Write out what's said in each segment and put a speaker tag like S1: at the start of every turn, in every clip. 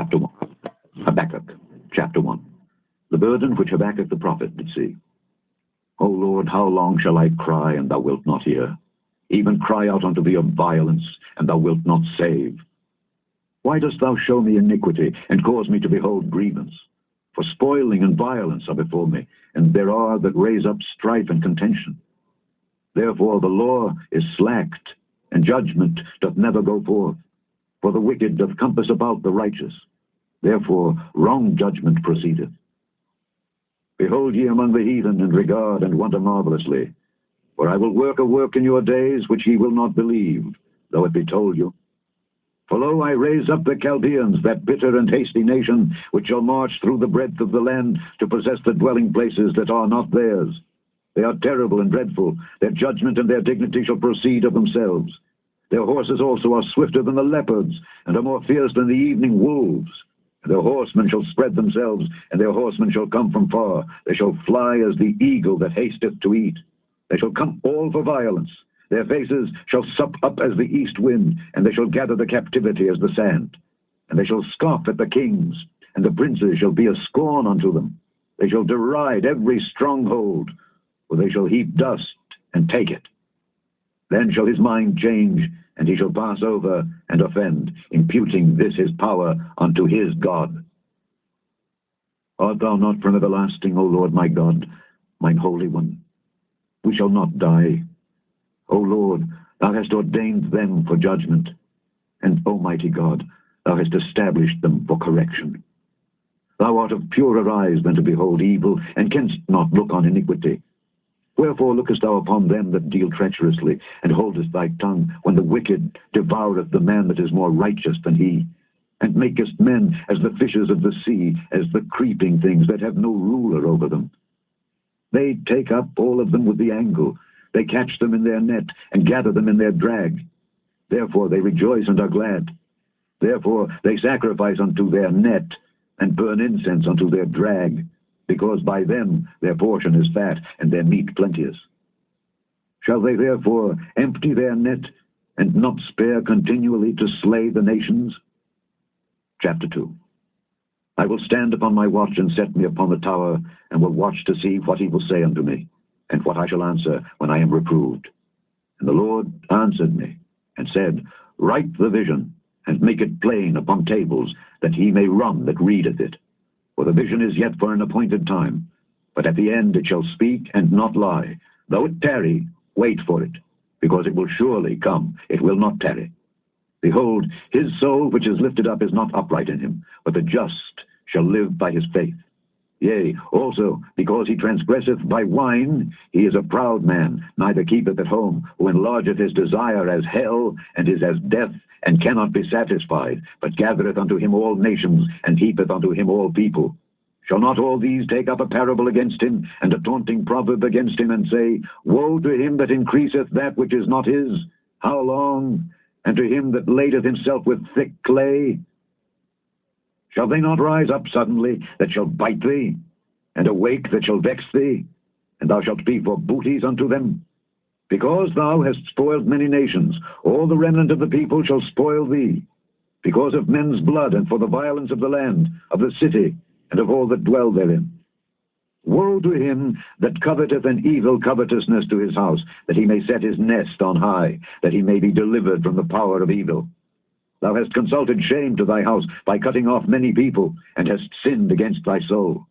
S1: Chapter 1. Habakkuk, Chapter 1. The burden which Habakkuk the prophet did see. O Lord, how long shall I cry, and thou wilt not hear? Even cry out unto thee of violence, and thou wilt not save. Why dost thou show me iniquity, and cause me to behold grievance? For spoiling and violence are before me, and there are that raise up strife and contention. Therefore the law is slacked, and judgment doth never go forth. For the wicked doth compass about the righteous. Therefore wrong judgment proceedeth. Behold ye among the heathen, and regard and wonder marvelously. For I will work a work in your days which ye will not believe, though it be told you. For lo, I raise up the Chaldeans, that bitter and hasty nation, which shall march through the breadth of the land to possess the dwelling places that are not theirs. They are terrible and dreadful. Their judgment and their dignity shall proceed of themselves. Their horses also are swifter than the leopards, and are more fierce than the evening wolves. And their horsemen shall spread themselves, and their horsemen shall come from far. They shall fly as the eagle that hasteth to eat. They shall come all for violence. Their faces shall sup up as the east wind, and they shall gather the captivity as the sand. And they shall scoff at the kings, and the princes shall be a scorn unto them. They shall deride every stronghold, for they shall heap dust and take it. Then shall his mind change, and he shall pass over and offend, imputing this his power unto his God. Art thou not from everlasting, O Lord my God, mine Holy One? We shall not die. O Lord, thou hast ordained them for judgment, and, O mighty God, thou hast established them for correction. Thou art of purer eyes than to behold evil, and canst not look on iniquity. Wherefore lookest thou upon them that deal treacherously, and holdest thy tongue, when the wicked devoureth the man that is more righteous than he, and makest men as the fishes of the sea, as the creeping things that have no ruler over them? They take up all of them with the angle. They catch them in their net, and gather them in their drag. Therefore they rejoice and are glad. Therefore they sacrifice unto their net, and burn incense unto their drag, because by them their portion is fat, and their meat plenteous. Shall they therefore empty their net, and not spare continually to slay the nations? Chapter 2. I will stand upon my watch, and set me upon the tower, and will watch to see what he will say unto me, and what I shall answer when I am reproved. And the Lord answered me, and said, Write the vision, and make it plain upon tables, that he may run that readeth it. For the vision is yet for an appointed time, but at the end it shall speak and not lie. Though it tarry, wait for it, because it will surely come, it will not tarry. Behold, his soul which is lifted up is not upright in him, but the just shall live by his faith. Yea, also, because he transgresseth by wine, he is a proud man, neither keepeth at home, who enlargeth his desire as hell, and is as death, and cannot be satisfied, but gathereth unto him all nations, and heapeth unto him all people. Shall not all these take up a parable against him, and a taunting proverb against him, and say, Woe to him that increaseth that which is not his? How long? And to him that ladeth himself with thick clay? Shall they not rise up suddenly, that shall bite thee, and awake that shall vex thee, and thou shalt be for booties unto them? Because thou hast spoiled many nations, all the remnant of the people shall spoil thee, because of men's blood, and for the violence of the land, of the city, and of all that dwell therein. Woe to him that coveteth an evil covetousness to his house, that he may set his nest on high, that he may be delivered from the power of evil. Thou hast consulted shame to thy house by cutting off many people, and hast sinned against thy soul.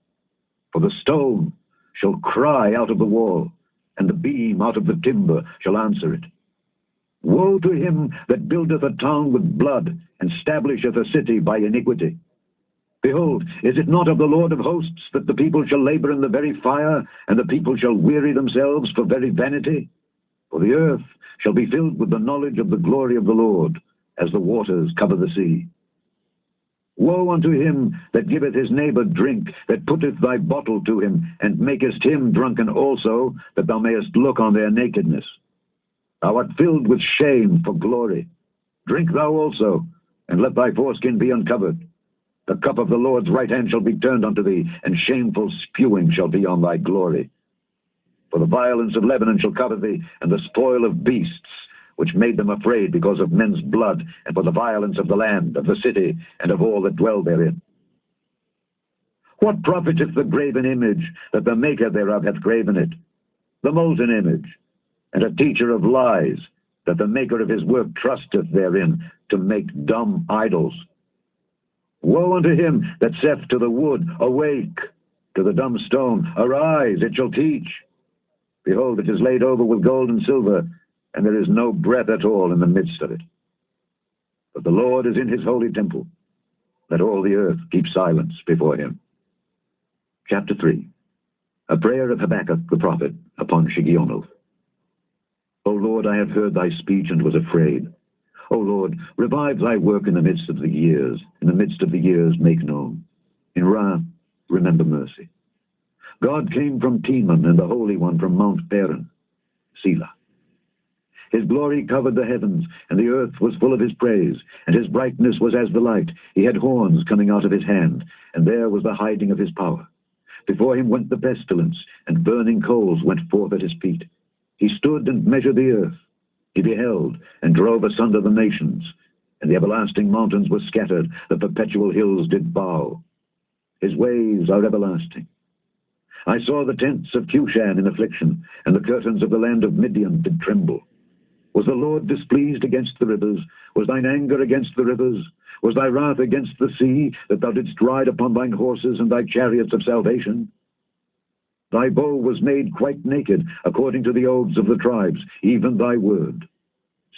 S1: For the stone shall cry out of the wall, and the beam out of the timber shall answer it. Woe to him that buildeth a town with blood, and stablisheth a city by iniquity. Behold, is it not of the Lord of hosts that the people shall labor in the very fire, and the people shall weary themselves for very vanity? For the earth shall be filled with the knowledge of the glory of the Lord, as the waters cover the sea. Woe unto him that giveth his neighbor drink, that putteth thy bottle to him, and makest him drunken also, that thou mayest look on their nakedness. Thou art filled with shame for glory. Drink thou also, and let thy foreskin be uncovered. The cup of the Lord's right hand shall be turned unto thee, and shameful spewing shall be on thy glory. For the violence of Lebanon shall cover thee, and the spoil of beasts, which made them afraid because of men's blood, and for the violence of the land, of the city, and of all that dwell therein. What profiteth the graven image, that the maker thereof hath graven it? The molten image, and a teacher of lies, that the maker of his work trusteth therein, to make dumb idols. Woe unto him that saith to the wood, Awake! To the dumb stone, Arise, it shall teach. Behold, it is laid over with gold and silver, and there is no breath at all in the midst of it. But the Lord is in his holy temple. Let all the earth keep silence before him. Chapter 3. A prayer of Habakkuk the prophet upon Shigionoth. O Lord, I have heard thy speech and was afraid. O Lord, revive thy work in the midst of the years. In the midst of the years make known. In wrath remember mercy. God came from Teman, and the Holy One from Mount Paran. Selah. His glory covered the heavens, and the earth was full of his praise, and his brightness was as the light. He had horns coming out of his hand, and there was the hiding of his power. Before him went the pestilence, and burning coals went forth at his feet. He stood and measured the earth. He beheld, and drove asunder the nations, and the everlasting mountains were scattered, the perpetual hills did bow. His ways are everlasting. I saw the tents of Cushan in affliction, and the curtains of the land of Midian did tremble. Was the Lord displeased against the rivers? Was thine anger against the rivers? Was thy wrath against the sea, that thou didst ride upon thine horses and thy chariots of salvation? Thy bow was made quite naked, according to the oaths of the tribes, even thy word.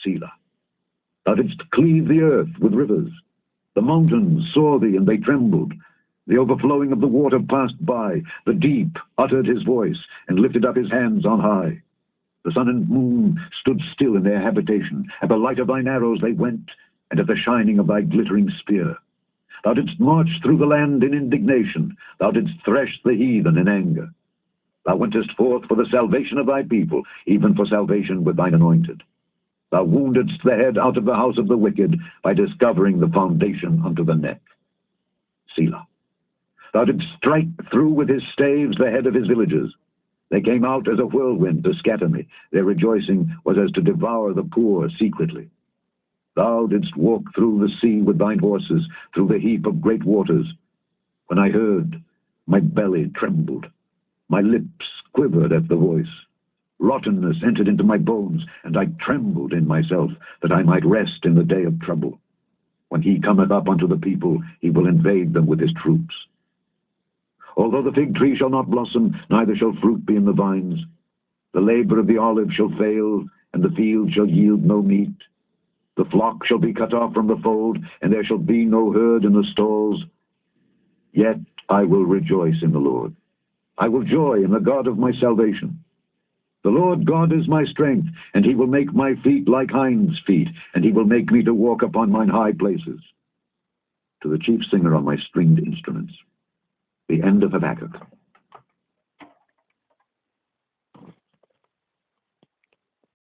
S1: Selah. Thou didst cleave the earth with rivers. The mountains saw thee, and they trembled. The overflowing of the water passed by. The deep uttered his voice, and lifted up his hands on high. The sun and moon stood still in their habitation. At the light of thine arrows they went, and at the shining of thy glittering spear. Thou didst march through the land in indignation. Thou didst thresh the heathen in anger. Thou wentest forth for the salvation of thy people, even for salvation with thine anointed. Thou woundedst the head out of the house of the wicked, by discovering the foundation unto the neck. Selah. Thou didst strike through with his staves the head of his villages. They came out as a whirlwind to scatter me. Their rejoicing was as to devour the poor secretly. Thou didst walk through the sea with thine horses, through the heap of great waters. When I heard, my belly trembled. My lips quivered at the voice. Rottenness entered into my bones, and I trembled in myself, that I might rest in the day of trouble. When he cometh up unto the people, he will invade them with his troops. Although the fig tree shall not blossom, neither shall fruit be in the vines, the labor of the olive shall fail, and the field shall yield no meat. The flock shall be cut off from the fold, and there shall be no herd in the stalls. Yet I will rejoice in the Lord. I will joy in the God of my salvation. The Lord God is my strength, and he will make my feet like hinds' feet, and he will make me to walk upon mine high places. To the chief singer on my stringed instruments. The end of Habakkuk.